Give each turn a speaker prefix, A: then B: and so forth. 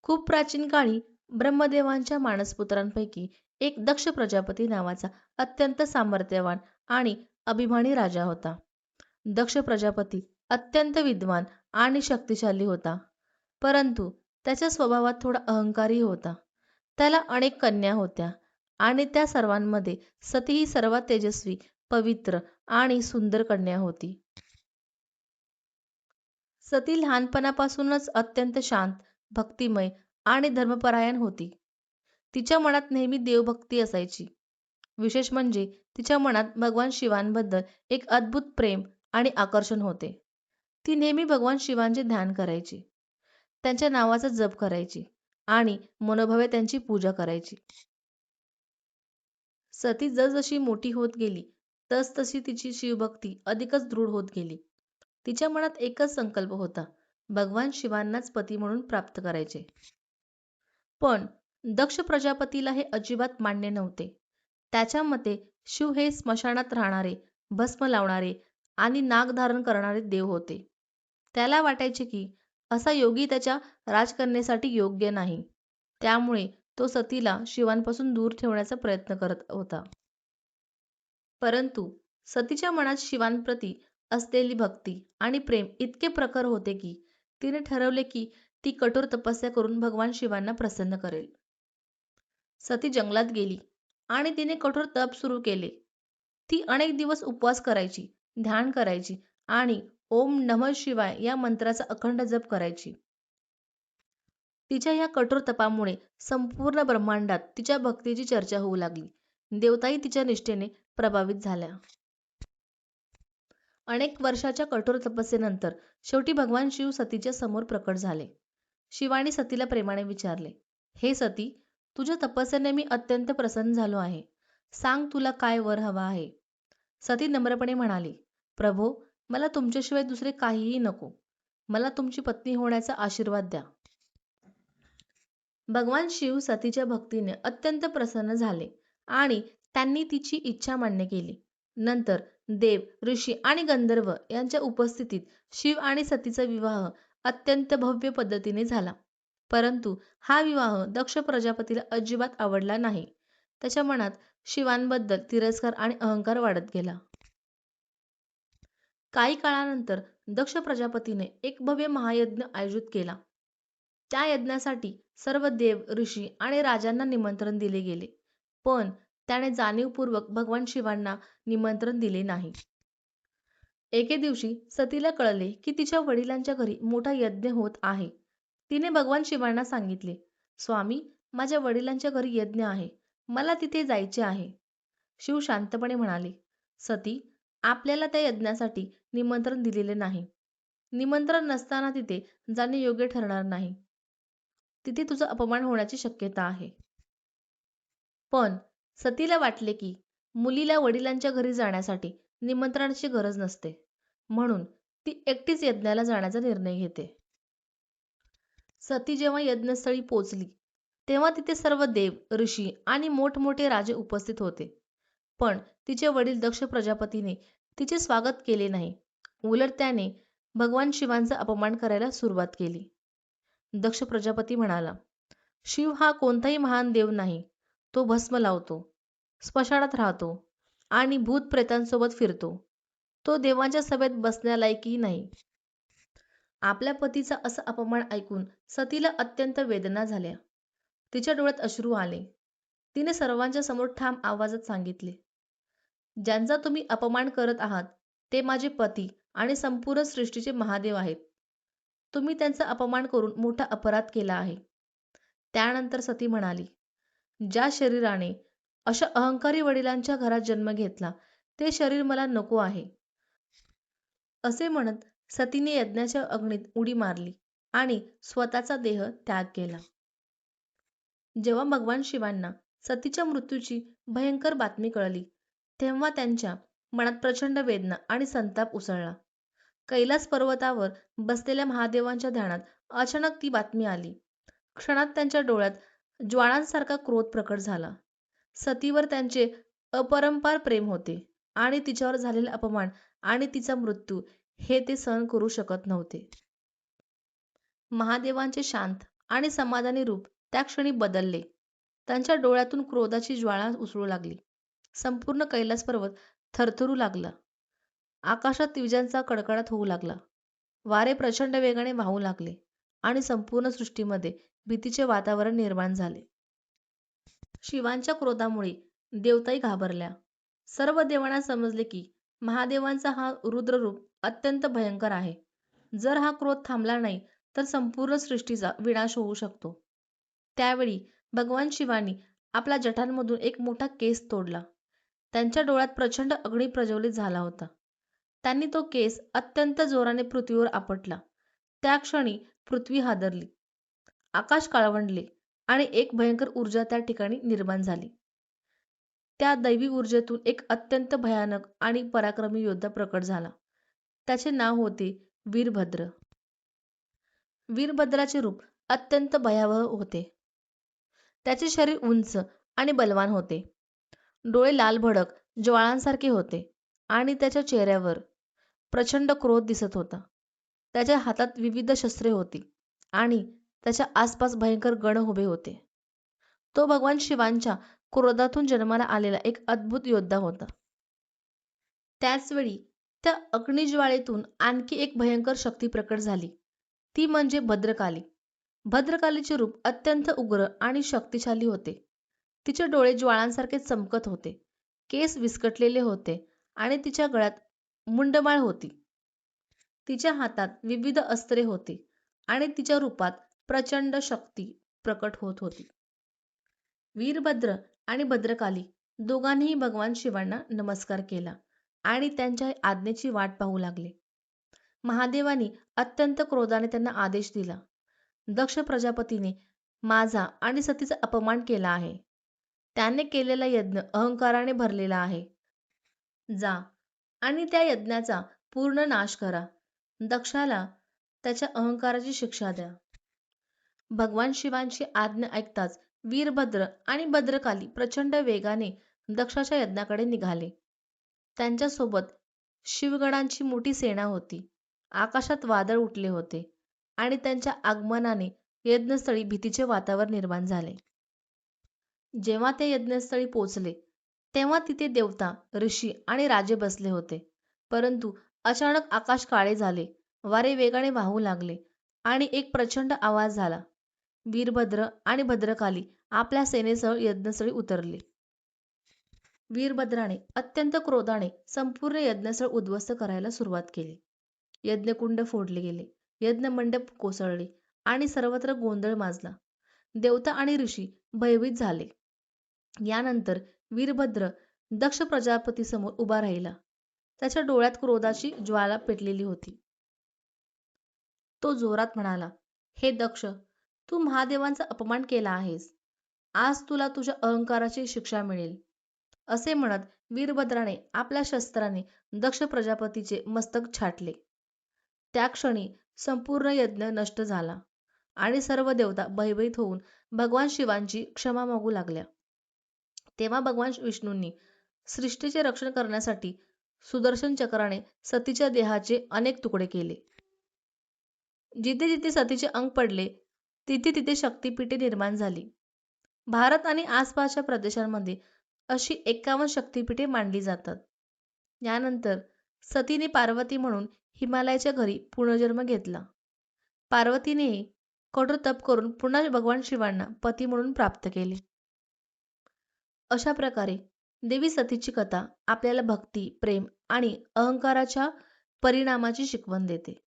A: खूप प्राचीन काळी ब्रह्मदेवांच्या मानसपुत्रांपैकी एक दक्ष प्रजापती नावाचा अत्यंत सामर्थ्यवान आणि अभिमानी राजा होता. दक्ष प्रजापती अत्यंत विद्वान आणि शक्तिशाली होता, परंतु त्याच्या स्वभावात थोडा अहंकारी होता. त्याला अनेक कन्या होत्या आणि त्या सर्वांमध्ये सती ही सर्वात तेजस्वी, पवित्र आणि सुंदर कन्या होती. सती लहानपणापासूनच अत्यंत शांत, भक्तिमय आणि धर्मपरायण होती. तिच्या मनात नेहमी देवभक्ती असायची. विशेष म्हणजे तिच्या मनात भगवान शिवांबद्दल एक अद्भुत प्रेम आणि आकर्षण होते. ती नेहमी भगवान शिवांचे ध्यान करायची, त्यांच्या नावाचा जप करायची आणि मनोभावे त्यांची पूजा करायची. सती जसजशी मोठी होत गेली, तसतशी तिची शिवभक्ती अधिकच दृढ होत गेली. तिच्या मनात एकच संकल्प होता, भगवान शिवांनाच पती म्हणून प्राप्त करायचे. पण दक्ष प्रजापतीला हे अजिबात मान्य नव्हते. त्याच्या मते शिव हे स्मशानात राहणारे, भस्म लावणारे आणि नाग धारण करणारे देव होते. त्याला वाटायचे की असा योगी त्याच्या राजकन्येसाठी योग्य नाही. त्यामुळे तो सतीला शिवांपासून दूर ठेवण्याचा प्रयत्न करत होता. परंतु सतीच्या मनात शिवांप्रती असलेली भक्ती आणि प्रेम इतके प्रखर होते की तिने ठरवले की ती कठोर तपस्या करून भगवान शिवांना प्रसन्न करेल. सती जंगलात गेली आणि तिने कठोर तप सुरू केले. ती अनेक दिवस उपवास करायची, ध्यान करायची आणि ओम नमः शिवाय या मंत्राचा अखंड जप करायची. तिच्या या कठोर तपामुळे संपूर्ण ब्रह्मांडात तिच्या भक्तीची चर्चा होऊ लागली. देवताही तिच्या निष्ठेने प्रभावित झाल्या. अनेक वर्षाच्या कठोर तपस्येनंतर शेवटी भगवान शिव सतीच्या समोर प्रकट झाले. शिवाने सतीला प्रेमाने विचारले, हे सती, तुझ्या तपस्येने मी अत्यंत प्रसन्न झालो आहे. सांग, तुला काय वर हवा आहे? सती नम्रपणे म्हणाली, प्रभो, मला तुमच्याशिवाय दुसरे काहीही नको. मला तुमची पत्नी होण्याचा आशीर्वाद द्या. भगवान शिव सतीच्या भक्तीने अत्यंत प्रसन्न झाले आणि त्यांनी तिची इच्छा मान्य केली. नंतर देव, ऋषी आणि गंधर्व यांच्या उपस्थितीत शिव आणि सतीचा विवाह अत्यंत भव्य पद्धतीने झाला. परंतु हा विवाह दक्ष प्रजापतीला अजिबात आवडला नाही. त्याच्या मनात शिवांबद्दल तिरस्कार आणि अहंकार वाढत गेला. काही काळानंतर दक्ष प्रजापतीने एक भव्य महायज्ञ आयोजित केला. त्या यज्ञासाठी सर्व देव, ऋषी आणि राजांना निमंत्रण दिले गेले, पण त्याने जाणीवपूर्वक भगवान शिवांना निमंत्रण दिले नाही. एके दिवशी सतीला कळले की तिच्या वडिलांच्या घरी मोठा यज्ञ होत आहे. तिने भगवान शिवांना सांगितले, स्वामी, माझ्या वडिलांच्या घरी यज्ञ आहे, मला तिथे जायचे आहे. शिव शांतपणे म्हणाले, सती, आपल्याला त्या यज्ञासाठी निमंत्रण दिलेले नाही. निमंत्रण नसताना तिथे जाणे योग्य ठरणार नाही. तिथे तुझा अपमान होण्याची शक्यता आहे. पण सतीला वाटले की मुलीला वडिलांच्या घरी जाण्यासाठी निमंत्रणाची गरज नसते, म्हणून ती एकटीच यज्ञाला जाण्याचा निर्णय घेते. सती जेव्हा यज्ञस्थळी पोचली, तेव्हा तिथे सर्व देव, ऋषी आणि मोठमोठे राजे उपस्थित होते. पण तिचे वडील दक्ष प्रजापतीने तिचे स्वागत केले नाही. उलट त्याने भगवान शिवांचा अपमान करायला सुरुवात केली. दक्ष प्रजापती म्हणाला, शिव हा कोणताही महान देव नाही. तो भस्म लावतो, स्मशानात राहतो आणि भूत प्रेतांसोबत फिरतो. तो देवांच्या सभेत बसण्यालायकही नाही. आपल्या पतीचा असा अपमान ऐकून सतीला अत्यंत वेदना झाल्या. तिच्या डोळ्यात अश्रू आले. तिने सर्वांच्या समोर ठाम आवाजात सांगितले, ज्यांचा तुम्ही अपमान करत आहात ते माझे पती आणि संपूर्ण सृष्टीचे महादेव आहेत. तुम्ही त्यांचा अपमान करून मोठा अपराध केला आहे. त्यानंतर सती म्हणाली, ज्या शरीराने अशा अहंकारी वडिलांच्या घरात जन्म घेतला, ते शरीर मला नको आहे. असे म्हणत सतीने यज्ञाच्या अग्नीत उडी मारली आणि स्वतःचा देह त्याग केला. जेव्हा भगवान शिवांना सतीच्या मृत्यूची भयंकर बातमी कळली, तेव्हा त्यांच्या मनात प्रचंड वेदना आणि संताप उसळला. कैलास पर्वतावर बसलेल्या महादेवांच्या ध्यानात अचानक ती बातमी आली. क्षणात त्यांच्या डोळ्यात ज्वाळांसारखा क्रोध प्रकट झाला. सतीवर त्यांचे अपरंपार प्रेम होते आणि तिच्यावर झालेला अपमान आणि तिचा मृत्यू हे ते सहन करू शकत नव्हते. महादेवांचे शांत आणि समाधानी रूप त्या क्षणी बदलले. त्यांच्या डोळ्यातून क्रोधाची ज्वाळा उसळू लागली. संपूर्ण कैलास पर्वत थरथरू लागला. आकाशात विजांचा कडकडाट होऊ लागला. वारे प्रचंड वेगाने वाहू लागले आणि संपूर्ण सृष्टीमध्ये भीतीचे वातावरण निर्माण झाले. शिवांच्या क्रोधामुळे देवताही घाबरल्या. सर्व देवांना समजले की महादेवांचा हा रुद्ररूप अत्यंत भयंकर आहे. जर हा क्रोध थांबला नाही तर संपूर्ण सृष्टीचा विनाश होऊ शकतो. त्यावेळी भगवान शिवांनी आपल्या जटांमधून एक मोठा केस तोडला. त्यांच्या डोळ्यात प्रचंड अग्नी प्रज्वलित झाला होता. त्यांनी तो केस अत्यंत जोराने पृथ्वीवर आपटला. त्या क्षणी पृथ्वी हादरली. आकाश काळवंडले आणि एक भयंकर ऊर्जा त्या ठिकाणी निर्माण झाली. त्या दैवी ऊर्जेतून एक अत्यंत भयानक आणि पराक्रमी योद्धा प्रकट झाला. त्याचे नाव होते वीरभद्र. वीरभद्राचे रूप अत्यंत भयावह होते. त्याचे शरीर उंच आणि बलवान होते. डोळे लाल भडक ज्वाळांसारखे होते आणि त्याच्या चेहऱ्यावर प्रचंड क्रोध दिसत होता. त्याच्या हातात विविध शस्त्रे होती आणि त्याच्या आसपास भयंकर गण उभे होते. तो भगवान शिवांच्या क्रोधातून जन्माला आलेला एक अद्भुत योद्धा होता. त्याचवेळी त्या अग्निज्वाळेतून आणखी एक भयंकर शक्ती प्रकट झाली. ती म्हणजे भद्रकाली. भद्रकालीचे रूप अत्यंत उग्र आणि शक्तिशाली होते. तिचे डोळे ज्वाळांसारखे चमकत होते. केस विस्कटलेले होते आणि तिच्या गळ्यात मुंडमाळ होती. तिच्या हातात विविध अस्त्रे होती आणि तिच्या रूपात प्रचंड शक्ती प्रकट होत होती. वीरभद्र आणि भद्रकाली दोघांनीही भगवान शिवांना नमस्कार केला आणि त्यांच्या आज्ञेची वाट पाहू लागले. महादेवानी अत्यंत क्रोधाने त्यांना आदेश दिला. दक्ष प्रजापतीने माझा आणि सतीचा अपमान केला आहे. त्याने केलेला यज्ञ अहंकाराने भरलेला आहे. जा आणि त्या यज्ञाचा पूर्ण नाश करा. दक्षाला त्याच्या अहंकाराची शिक्षा द्या. भगवान शिवांची आज्ञा ऐकताच वीरभद्र आणि भद्रकाली प्रचंड वेगाने दक्षाच्या यज्ञाकडे निघाले. त्यांच्यासोबत शिवगणांची मोठी सेना होती. आकाशात वादळ उठले होते आणि त्यांच्या आगमनाने यज्ञस्थळी भीतीचे वातावरण निर्माण झाले. जेव्हा ते यज्ञस्थळी पोचले तेव्हा तिथे देवता, ऋषी आणि राजे बसले होते. परंतु अचानक आकाश काळे झाले, वारे वेगाने वाहू लागले आणि एक प्रचंड आवाज झाला. वीरभद्र आणि भद्रकाली आपल्या सेनेसह यज्ञस्थळी उतरले. वीरभद्राने अत्यंत क्रोधाने संपूर्ण यज्ञस्थळ उद्ध्वस्त करायला सुरुवात केली. यज्ञकुंड फोडले गेले, यज्ञमंडप कोसळले आणि सर्वत्र गोंधळ माजला. देवता आणि ऋषी भयभीत झाले. यानंतर वीरभद्र दक्ष प्रजापतीसमोर उभा राहिला. त्याच्या डोळ्यात क्रोधाची ज्वाला पेटलेली होती. तो जोरात म्हणाला, हे दक्ष, तू महादेवांचा अपमान केला आहेस. आज तुला तुझ्या अहंकाराची शिक्षा मिळेल. असे म्हणत वीरभद्राने आपल्या शस्त्राने दक्ष प्रजापतीचे मस्तक छाटले. त्या क्षणी संपूर्ण यज्ञ नष्ट झाला आणि सर्व देवता भयभीत होऊन भगवान शिवांची क्षमा मागू लागल्या. तेव्हा भगवान विष्णूंनी सृष्टीचे रक्षण करण्यासाठी सुदर्शन चक्राने सतीच्या देहाचे अनेक तुकडे केले. जिथे जिथे सतीचे अंग पडले तिथे तिथे शक्तिपीठे निर्माण झाली. भारत आणि आसपासच्या प्रदेशांमध्ये अशी 51 शक्तिपीठे मानली जातात. यानंतर सतीने पार्वती म्हणून हिमालयाच्या घरी पुनर्जन्म घेतला. पार्वतीनेही कठोर तप करून पुन्हा भगवान शिवांना पती म्हणून प्राप्त केले. अशा प्रकारे देवी सतीची कथा आपल्याला भक्ती, प्रेम आणि अहंकाराच्या परिणामाची शिकवण देते.